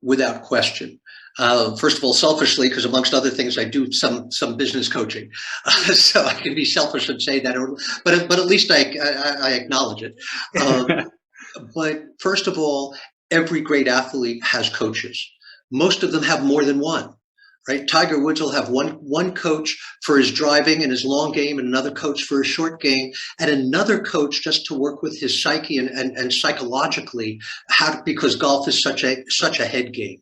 Without question. First of all, selfishly, because amongst other things, I do some business coaching, so I can be selfish and say that, but at least I acknowledge it. But first of all, every great athlete has coaches. Most of them have more than one. right? Tiger Woods will have one coach for his driving and his long game, and another coach for his short game, and another coach just to work with his psyche and psychologically, because golf is such a head game.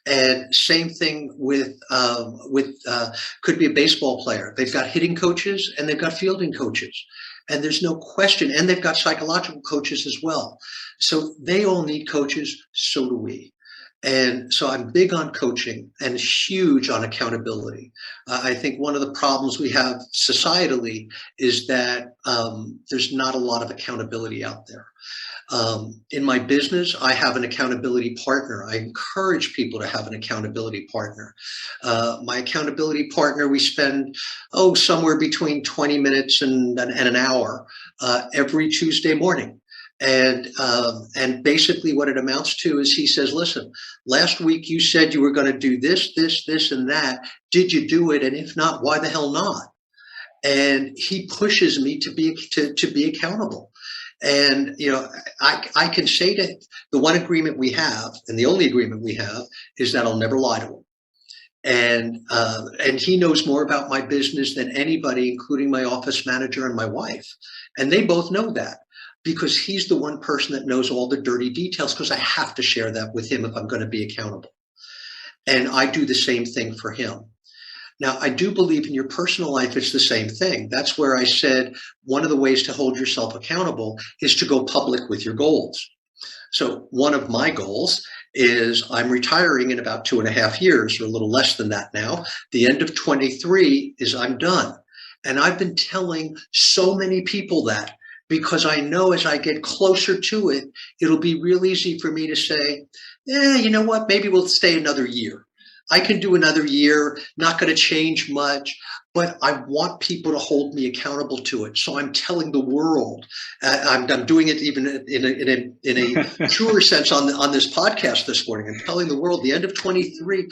And same thing with could be a baseball player. They've got hitting coaches and they've got fielding coaches. And there's no question. And they've got psychological coaches as well. So they all need coaches. So do we. And so I'm big on coaching and huge on accountability. I think one of the problems we have societally is that there's not a lot of accountability out there. In my business, I have an accountability partner. I encourage people to have an accountability partner. My accountability partner, we spend, somewhere between 20 minutes and an hour every Tuesday morning. And basically what it amounts to is he says, listen, last week you said you were going to do this, and that. Did you do it? And if not, why the hell not? And he pushes me to be accountable. And, I can say that the one agreement we have, and the only agreement we have, is that I'll never lie to him. And he knows more about my business than anybody, including my office manager and my wife. And they both know that, because he's the one person that knows all the dirty details, because I have to share that with him if I'm going to be accountable. And I do the same thing for him. Now, I do believe in your personal life, it's the same thing. That's where I said one of the ways to hold yourself accountable is to go public with your goals. So one of my goals is I'm retiring in about 2.5 years, or a little less than that now. The end of 23 is I'm done. And I've been telling so many people that, because I know as I get closer to it, it'll be real easy for me to say, you know what, maybe we'll stay another year. I can do another year, not going to change much, but I want people to hold me accountable to it. So I'm telling the world, I'm doing it even in a truer sense on this podcast this morning. I'm telling the world, the end of 23,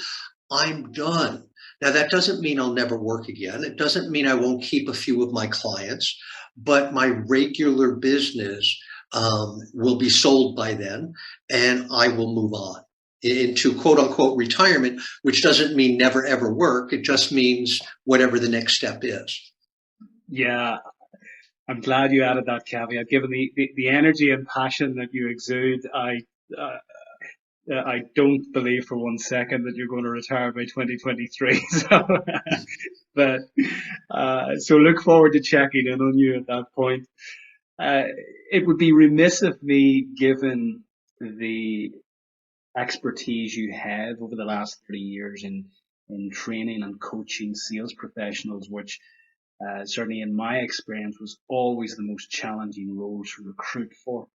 I'm done. Now, that doesn't mean I'll never work again. It doesn't mean I won't keep a few of my clients, but my regular business will be sold by then, and I will move on into quote unquote retirement, which doesn't mean never ever work. It just means whatever the next step is. Yeah, I'm glad you added that caveat. Given the energy and passion that you exude, I don't believe for one second that you're going to retire by 2023. So look forward to checking in on you at that point. It would be remiss of me, given the expertise you have over the last 30 years in training and coaching sales professionals, which certainly in my experience was always the most challenging roles to recruit for.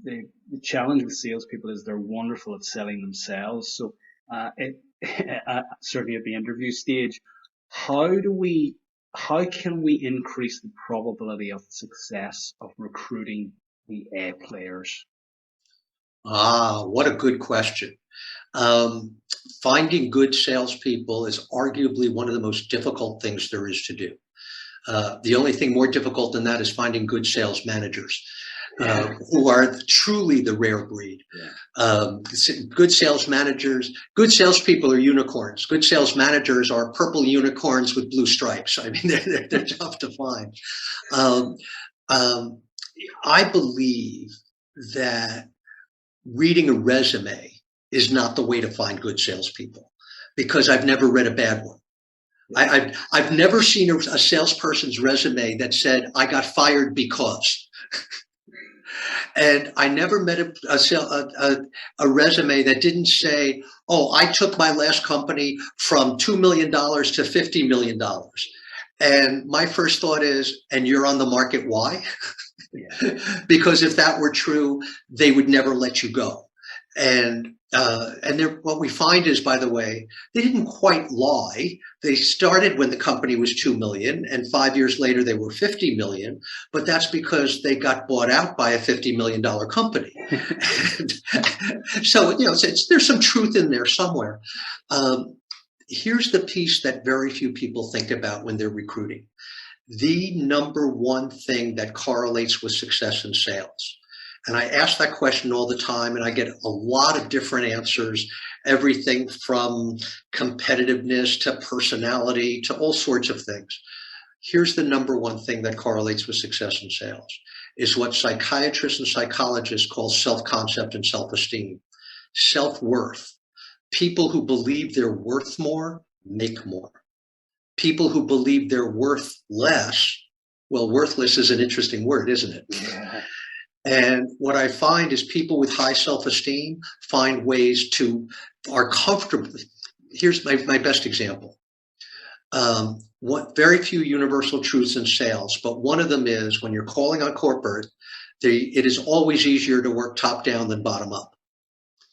The challenge with salespeople is they're wonderful at selling themselves. So certainly at the interview stage, how can we increase the probability of success of recruiting the A players? What a good question. Finding good salespeople is arguably one of the most difficult things there is to do. The only thing more difficult than that is finding good sales managers, who are truly the rare breed. Good sales managers, good salespeople are unicorns. Good sales managers are purple unicorns with blue stripes. I mean, they're tough to find. I believe that reading a resume is not the way to find good salespeople, because I've never read a bad one. I've never seen a salesperson's resume that said, I got fired because. And I never met a resume that didn't say, I took my last company from $2 million to $50 million. And my first thought is, and you're on the market, why? Because if that were true, they would never let you go. And what we find is, by the way, they didn't quite lie. They started when the company was 2 million, and 5 years later they were 50 million. But that's because they got bought out by a $50 million company. So there's some truth in there somewhere. Here's the piece that very few people think about when they're recruiting. The number one thing that correlates with success in sales, And I ask that question all the time, and I get a lot of different answers, everything from competitiveness to personality to all sorts of things. Here's the number one thing that correlates with success in sales is what psychiatrists and psychologists call self-concept and self-esteem, self-worth. People who believe they're worth more make more. People who believe they're worth less, well, worthless is an interesting word, isn't it? Yeah. And what I find is people with high self-esteem find ways to, are comfortable. Here's my best example. Very few universal truths in sales, but one of them is when you're calling on corporate, it is always easier to work top down than bottom up.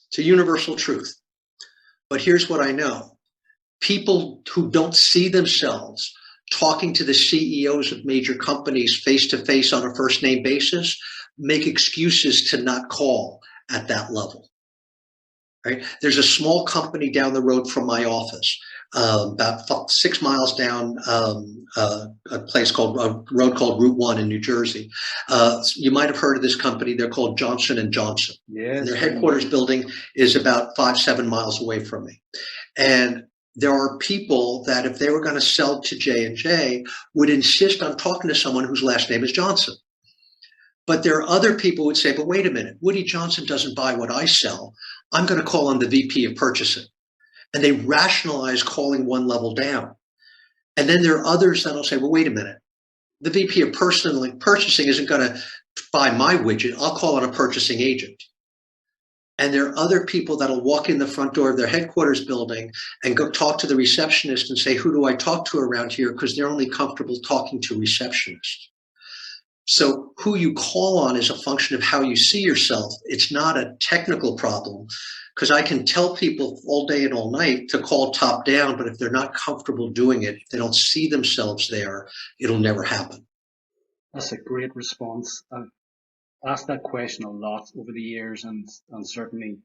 It's a universal truth. But here's what I know. People who don't see themselves talking to the CEOs of major companies face to face on a first name basis make excuses to not call at that level. Right? There's a small company down the road from my office, about 6 miles down a road called Route 1 in New Jersey. You might have heard of this company. They're called Johnson & Johnson. Yes. And their headquarters building is about 5-7 miles away from me. And there are people that if they were going to sell to J&J would insist on talking to someone whose last name is Johnson. But there are other people who would say, but wait a minute, Woody Johnson doesn't buy what I sell. I'm going to call on the VP of purchasing. And they rationalize calling one level down. And then there are others that'll say, well, wait a minute. The VP of purchasing isn't going to buy my widget. I'll call on a purchasing agent. And there are other people that'll walk in the front door of their headquarters building and go talk to the receptionist and say, who do I talk to around here? Because they're only comfortable talking to receptionists. So who you call on is a function of how you see yourself. It's not a technical problem, because I can tell people all day and all night to call top down, but if they're not comfortable doing it, if they don't see themselves there, it'll never happen. That's a great response. I've asked that question a lot over the years and certainly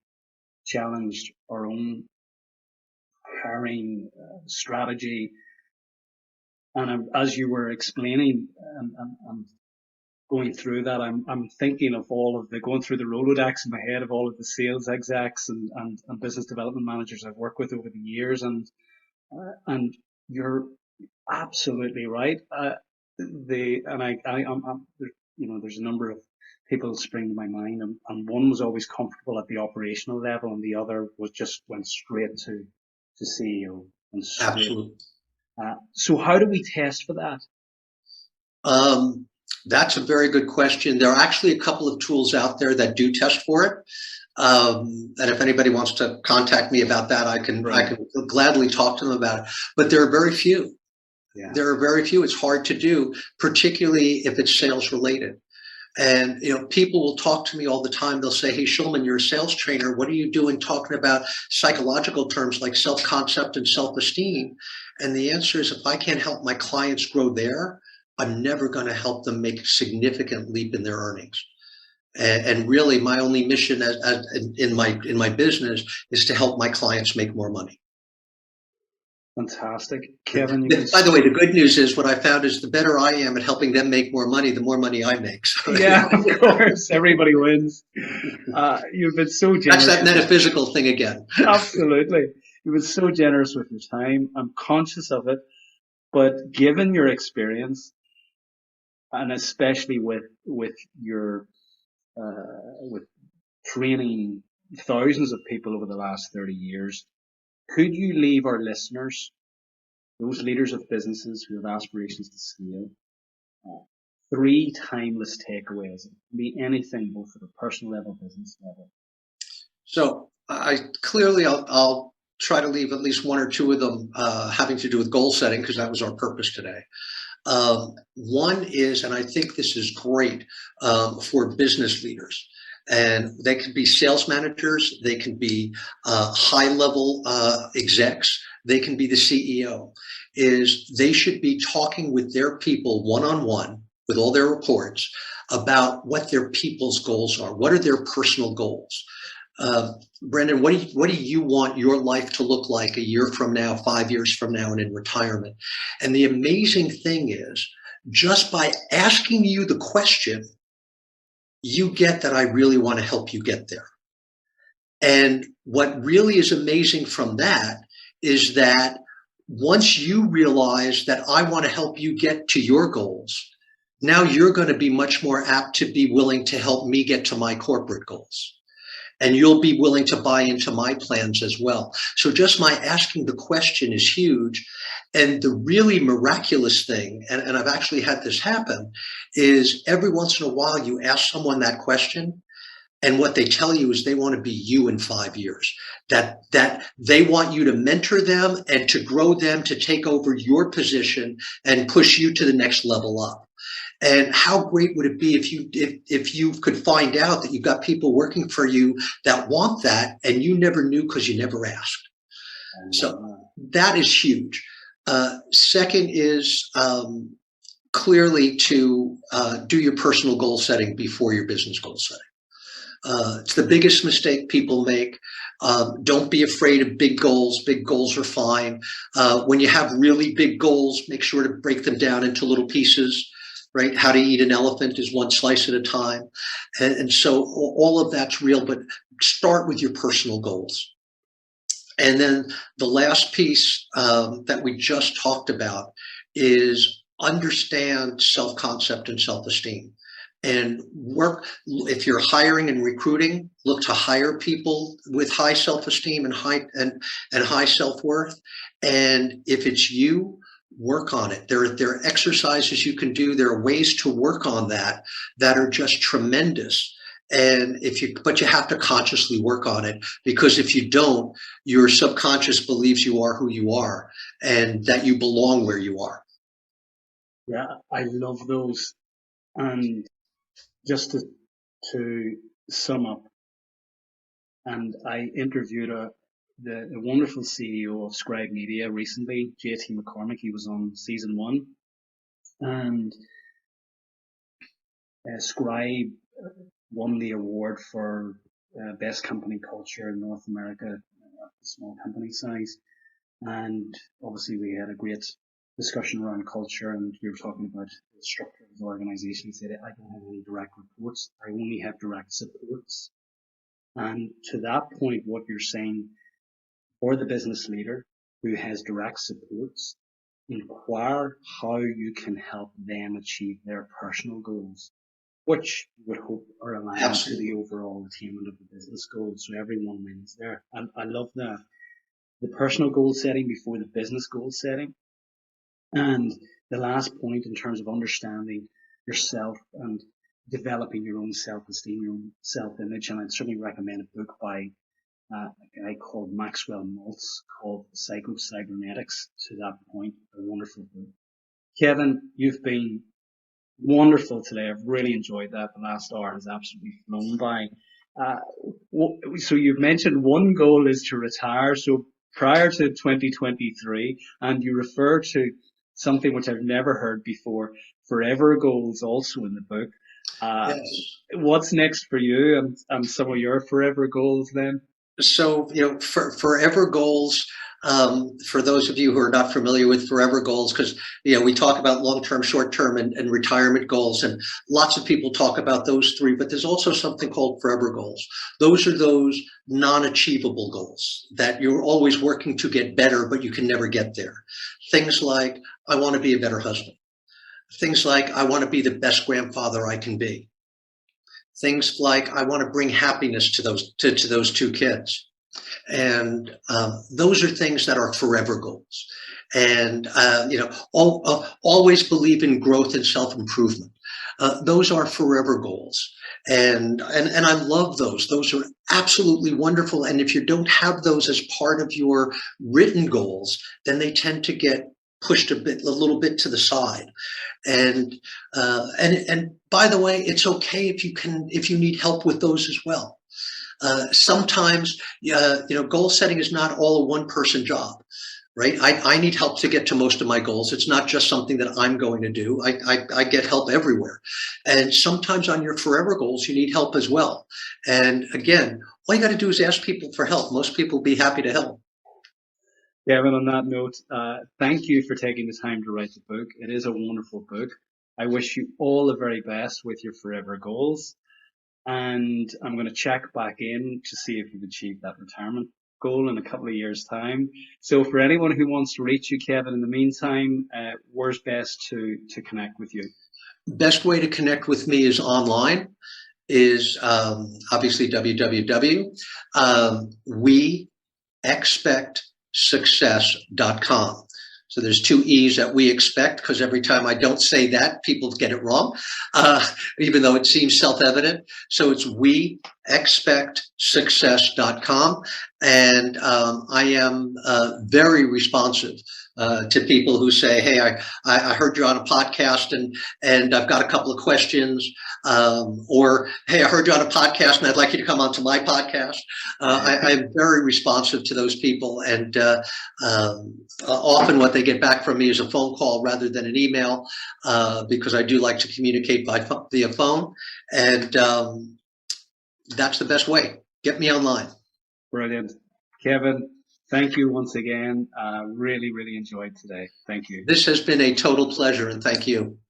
challenged our own hiring strategy. And as you were explaining and going through that, I'm thinking of going through the Rolodex in my head of all of the sales execs and business development managers I've worked with over the years, and you're absolutely right. There's a number of people that spring to my mind, and one was always comfortable at the operational level, and the other went straight to CEO and straight. Absolutely. So how do we test for that? That's a very good question. There are actually a couple of tools out there that do test for it. And if anybody wants to contact me about that, I can gladly talk to them about it. But there are very few. Yeah. There are very few. It's hard to do, particularly if it's sales related. And people will talk to me all the time. They'll say, hey, Shulman, you're a sales trainer. What are you doing talking about psychological terms like self-concept and self-esteem? And the answer is, if I can't help my clients grow there, I'm never going to help them make a significant leap in their earnings. And really, my only mission in my business is to help my clients make more money. Fantastic. Kevin, by the way, the good news is what I found is the better I am at helping them make more money, the more money I make. So, yeah, of course. Everybody wins. You've been so generous. That's that metaphysical thing again. Absolutely. You've been so generous with your time. I'm conscious of it. But given your experience, and especially with your with training thousands of people over the last 30 years, could you leave our listeners, those leaders of businesses who have aspirations to scale, 3 timeless takeaways? It can be anything, both at a personal level, business level. So I'll try to leave at least 1 or 2 of them having to do with goal setting, because that was our purpose today. One is, and I think this is great for business leaders, and they could be sales managers, they can be high-level execs, they can be the CEO, is they should be talking with their people one-on-one with all their reports about what their people's goals are. What are their personal goals? Brendan, what do you want your life to look like a year from now, 5 years from now, and in retirement? And the amazing thing is, just by asking you the question, you get that I really want to help you get there. And what really is amazing from that is that once you realize that I want to help you get to your goals, now you're going to be much more apt to be willing to help me get to my corporate goals. And you'll be willing to buy into my plans as well. So just my asking the question is huge. And the really miraculous thing, and I've actually had this happen, is every once in a while you ask someone that question, and what they tell you is they want to be you in 5 years, that they want you to mentor them and to grow them to take over your position and push you to the next level up. And how great would it be if you could find out that you've got people working for you that want that and you never knew because you never asked. So that is huge. Second is clearly to do your personal goal setting before your business goal setting. It's the biggest mistake people make. Don't be afraid of big goals. Big goals are fine. When you have really big goals, make sure to break them down into little pieces, right? How to eat an elephant is one slice at a time. And so all of that's real, but start with your personal goals. And then the last piece that we just talked about is understand self-concept and self-esteem. And work, if you're hiring and recruiting, look to hire people with high self-esteem and high self-worth. And if it's you, work on it. There are exercises you can do. There are ways to work on that are just tremendous. And but you have to consciously work on it, because if you don't, your subconscious believes you are who you are and that you belong where you are. Yeah, I love those. And just to sum up, and I interviewed the wonderful CEO of Scribe Media recently, JT McCormick. He was on season 1, and Scribe won the award for best company culture in North America, small company size. And obviously we had a great discussion around culture, and we were talking about the structure of the organization. He said, I don't have any direct reports. I only have direct supports. And to that point, what you're saying, for the business leader who has direct supports, inquire how you can help them achieve their personal goals, which you would hope are aligned Absolutely. to the overall attainment of the business goals. So everyone wins there. And I love that. The personal goal setting before the business goal setting. And the last point, in terms of understanding yourself and developing your own self-esteem, your own self-image. And I'd certainly recommend a book by a guy called Maxwell Maltz called Psycho-Cybernetics. To that point, a wonderful book. Kevin, you've been wonderful today. I've really enjoyed that. The last hour has absolutely flown by. So you've mentioned one goal is to retire. So prior to 2023, and you refer to something which I've never heard before, forever goals, also in the book. Yes. What's next for you and some of your forever goals then? So, for forever goals, for those of you who are not familiar with forever goals, because, we talk about long-term, short-term, and retirement goals, and lots of people talk about those three, but there's also something called forever goals. Those are those non-achievable goals that you're always working to get better, but you can never get there. Things like, I want to be a better husband. Things like, I want to be the best grandfather I can be. Things like, I want to bring happiness to those two kids. And those are things that are forever goals. And, always believe in growth and self-improvement. Those are forever goals. And I love those. Those are absolutely wonderful. And if you don't have those as part of your written goals, then they tend to get pushed a little bit to the side. And by the way, it's okay if you need help with those as well. Sometimes, goal setting is not all a one-person job, right? I need help to get to most of my goals. It's not just something that I'm going to do. I get help everywhere. And sometimes on your forever goals, you need help as well. And again, all you got to do is ask people for help. Most people will be happy to help. Kevin, on that note, thank you for taking the time to write the book. It is a wonderful book. I wish you all the very best with your forever goals. and I'm going to check back in to see if you've achieved that retirement goal in a couple of years' time. So for anyone who wants to reach you, Kevin, in the meantime, where's best to connect with you? Best way to connect with me is online, is obviously weexpectsuccess.com. So there's two E's at We Expect, because every time I don't say that, people get it wrong, even though it seems self-evident. So it's weexpectsuccess.com. And I am very responsive to people who say, hey, I heard you're on a podcast and I've got a couple of questions. Or, hey, I heard you on a podcast and I'd like you to come onto my podcast. I'm very responsive to those people. And often what they get back from me is a phone call rather than an email, because I do like to communicate via phone. And that's the best way. Get me online. Brilliant. Kevin, thank you once again. Really, really enjoyed today. Thank you. This has been a total pleasure, and thank you.